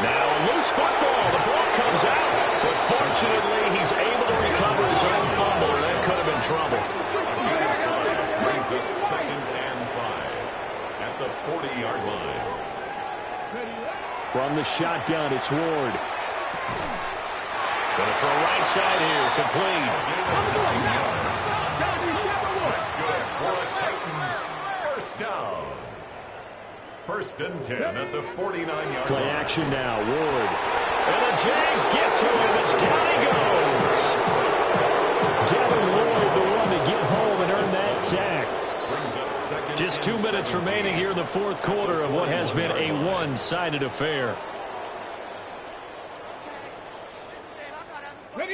[SPEAKER 6] Now a loose football. The ball comes out. But fortunately, he's able to recover his own fumble, and that could have been trouble.
[SPEAKER 5] Brings up 2nd and 5 at the 40-yard line.
[SPEAKER 6] From the shotgun, it's Ward. Going to throw right side here, complete.
[SPEAKER 5] That's good for a Titans 1st down. 1st and 10 at the 49-yard
[SPEAKER 6] Play
[SPEAKER 5] line.
[SPEAKER 6] action now, Ward. And the Jags get to him as down he goes. Devin Lloyd, the one to get home and earn that sack. Just 2 minutes remaining here in the 4th quarter of what has been a one-sided affair.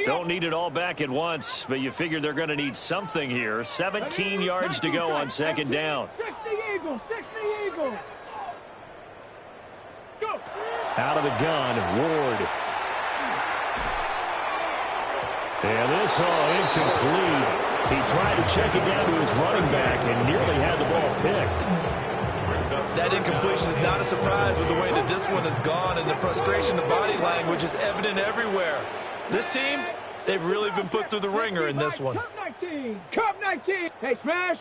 [SPEAKER 6] Don't need it all back at once, but you figure they're going to need something here. 17 yards to go on 2nd down.
[SPEAKER 3] 60 Eagles. Go.
[SPEAKER 6] Out of the gun, Ward. And this incomplete. He tried to check it down to his running back and nearly had the ball picked.
[SPEAKER 4] That incompletion is not a surprise with the way that this one has gone, and the frustration of body language is evident everywhere. This team, they've really been put through the ringer in this one.
[SPEAKER 3] Cup 19. Cup 19. Hey, smash.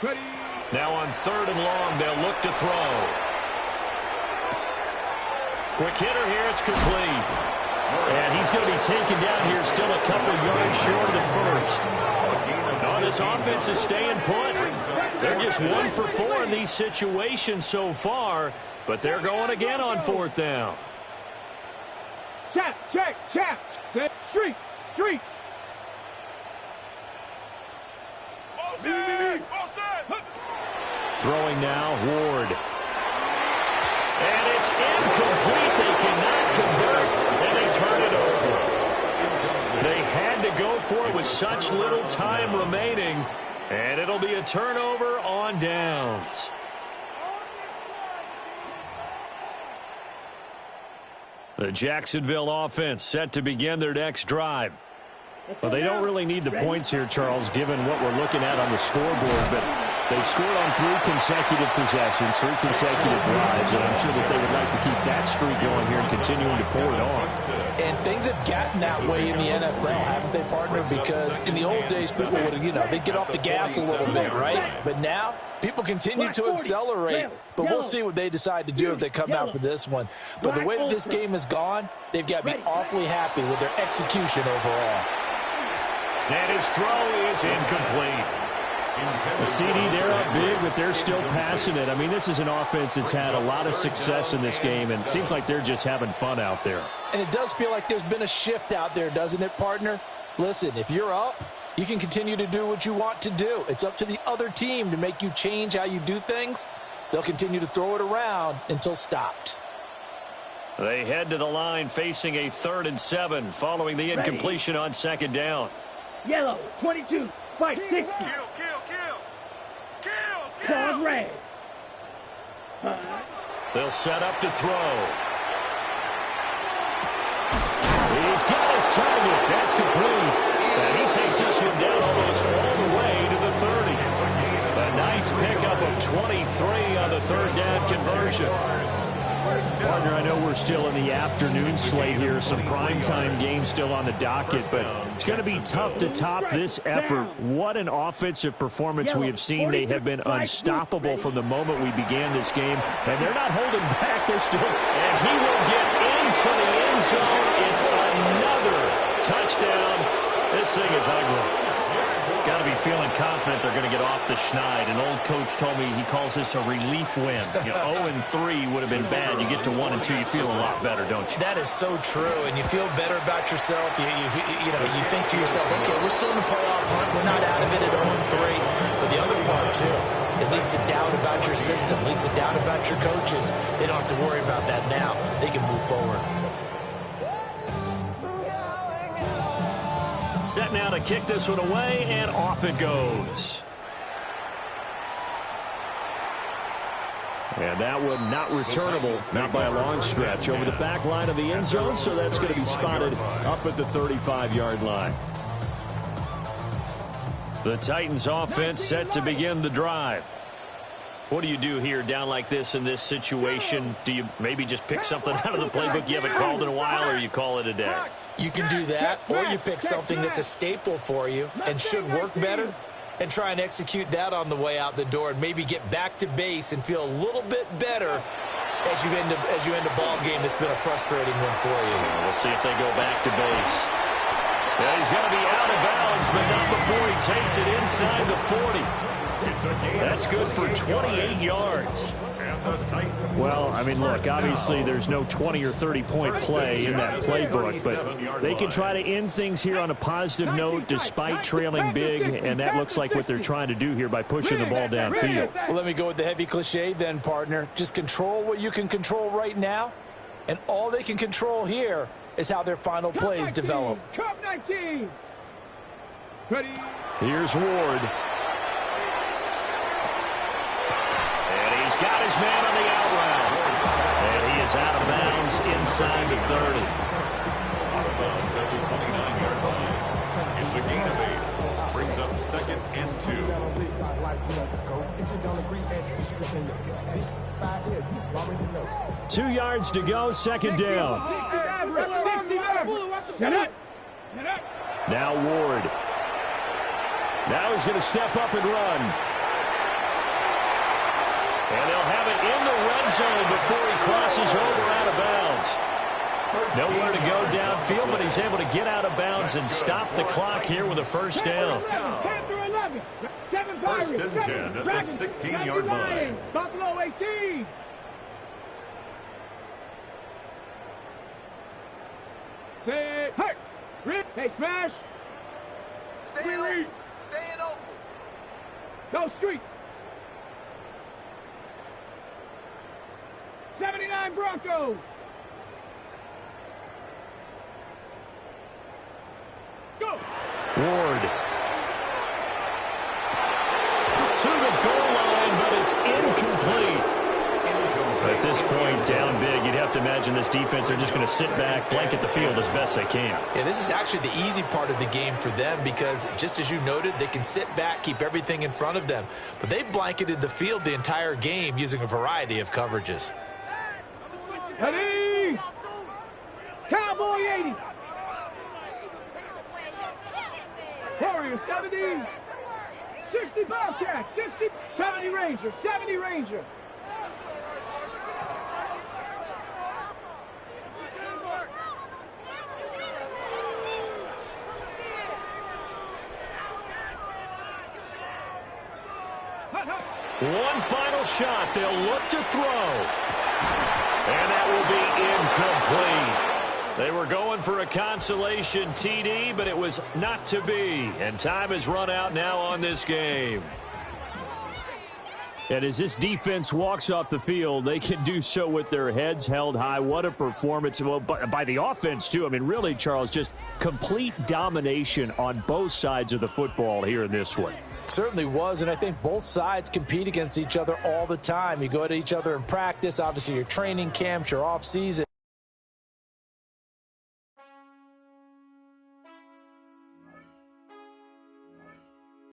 [SPEAKER 3] Ready.
[SPEAKER 6] Now on 3rd and long, they'll look to throw. Quick hitter here, it's complete. And he's going to be taken down here, still a couple yards short of the first. Oh, this offense is staying put. They're just 1 for 4 in these situations so far, but they're going again on 4th down.
[SPEAKER 3] Check. Street.
[SPEAKER 6] Throwing now, Ward. And it's incomplete. They cannot convert, and they turn it over. They had to go for it with such little time remaining, and it'll be a turnover on downs. The Jacksonville offense set to begin their next drive. Well, they don't really need the points here, Charles, given what we're looking at on the scoreboard. But they've scored on 3 consecutive possessions, 3 consecutive drives, and I'm sure that they would like to keep that streak going here and continuing to pour it on.
[SPEAKER 4] And things have gotten that way in the NFL, haven't they, partner? Because in the old days, people would, they'd get off the gas a little bit, right? But now, people continue to accelerate, but we'll see what they decide to do as they come out for this one. But the way that this game has gone, they've got to be awfully happy with their execution overall.
[SPEAKER 2] And his throw is incomplete.
[SPEAKER 6] The CD, they're up big, but they're still passing it. I mean, this is an offense that's had a lot of success in this game, and it seems like they're just having fun out there.
[SPEAKER 4] And it does feel like there's been a shift out there, doesn't it, partner? Listen, if you're up, you can continue to do what you want to do. It's up to the other team to make you change how you do things. They'll continue to throw it around until stopped.
[SPEAKER 2] They head to the line facing a 3rd and 7 following the incompletion on 2nd down.
[SPEAKER 3] Yellow, 22, fight 60. Pause red.
[SPEAKER 2] They'll set up to throw.
[SPEAKER 6] He's got his target. That's complete.
[SPEAKER 2] And he takes this one down almost all the way to the 30. A nice pickup of 23 on the 3rd down conversion.
[SPEAKER 6] Partner, I know we're still in the afternoon slate here, some primetime games still on the docket, but it's going to be tough to top this effort. What an offensive performance we have seen. They have been unstoppable from the moment we began this game, and they're not holding back. They're still...
[SPEAKER 2] And he will get into the end zone. It's another touchdown. This thing is ugly. Got to be feeling confident they're going to get off the schneid. An old coach told me he calls this a relief win. 0-3 would have been bad. You get to 1 and 2, you feel a lot better, don't you?
[SPEAKER 4] That is so true, and you feel better about yourself. You think to yourself, okay, we're still in the playoff hunt. We're not out of it at 0-3. But the other part, too, it leads to doubt about your system, leads to doubt about your coaches. They don't have to worry about that now. They can move forward.
[SPEAKER 2] Set now to kick this one away, and off it goes.
[SPEAKER 6] And that one not returnable, not by a long stretch, over the back line of the end zone, so that's going to be spotted up at the 35-yard line.
[SPEAKER 2] The Titans offense set to begin the drive. What do you do here down like this in this situation? Do you maybe just pick something out of the playbook you haven't called in a while, or you call it a day?
[SPEAKER 4] You can do that, or you pick something that's a staple for you and should work better and try and execute that on the way out the door and maybe get back to base and feel a little bit better as you end a ball game that's been a frustrating one for you.
[SPEAKER 2] We'll see if they go back to base. Yeah, he's going to be out of bounds, but not before he takes it inside the 40. That's good for 28 yards.
[SPEAKER 6] Well, I mean, look, obviously there's no 20 or 30-point play in that playbook, but they can try to end things here on a positive note despite trailing big, and that looks like what they're trying to do here by pushing the ball downfield.
[SPEAKER 4] Well, let me go with the heavy cliche then, partner. Just control what you can control right now, and all they can control here is how their final plays develop.
[SPEAKER 3] Cup 19. Ready.
[SPEAKER 6] Here's Ward.
[SPEAKER 2] He's got his man on the out route. And he is out of bounds inside the 30.
[SPEAKER 5] Out of bounds at the 29-yard line. It's a gain of 8. Brings up 2nd and 2.
[SPEAKER 6] 2 yards to go, 2nd down. Now Ward. Now he's going to step up and run.
[SPEAKER 2] And they'll have it in the red zone before he crosses over out of bounds. Nowhere to go downfield, but he's able to get out of bounds and stop the clock here with a 1st down.
[SPEAKER 5] 1st and 10 at the 16-yard line.
[SPEAKER 3] Buffalo 18. Say, hey, Rip, hey, smash.
[SPEAKER 7] Staying open. Staying open.
[SPEAKER 3] Go street. 79 Broncos. Go.
[SPEAKER 6] Ward.
[SPEAKER 2] To the goal line, but it's incomplete. A
[SPEAKER 6] this point, down big, you'd have to imagine this defense are just going to sit back, blanket the field as best they can.
[SPEAKER 4] Yeah, this is actually the easy part of the game for them because, just as you noted, they can sit back, keep everything in front of them. But they've blanketed the field the entire game using a variety of coverages.
[SPEAKER 3] Ready? Cowboy 80. Warrior 70. 60 Bobcat. 60. 70 Ranger. 70 Ranger.
[SPEAKER 6] One final shot. They'll look to throw. And that will be incomplete. They were going for a consolation TD, but it was not to be. And time has run out now on this game. And as this defense walks off the field, they can do so with their heads held high. What a performance. Well, by the offense, too. I mean, really, Charles, just complete domination on both sides of the football here in this one.
[SPEAKER 4] Certainly was, and I think both sides compete against each other all the time. You go to each other in practice, obviously your training camps, your off season.